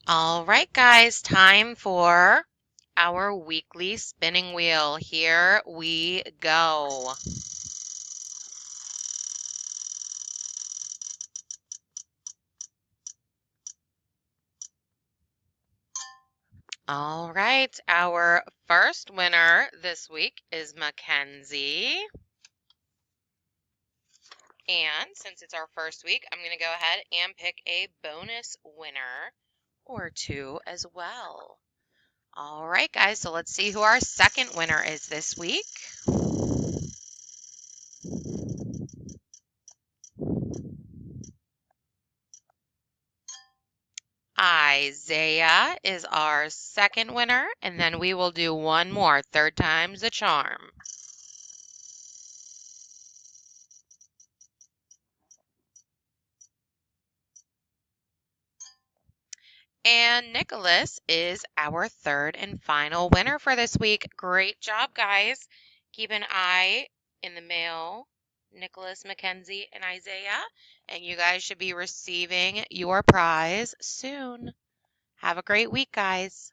All right, guys, time for our weekly spinning wheel. Here we go. All right, our first winner this week is Mackenzie. And since it's our first week, I'm going to go ahead and pick a bonus winner or two as well. All right, guys, so let's see who our second winner is this week. Isaiah is our second winner, and then we will do one more. Third time's the charm. And Nicholas is our third and final winner for this week. Great job, guys. Keep an eye in the mail, Nicholas, Mackenzie, and Isaiah, and you guys should be receiving your prize soon. Have a great week, guys.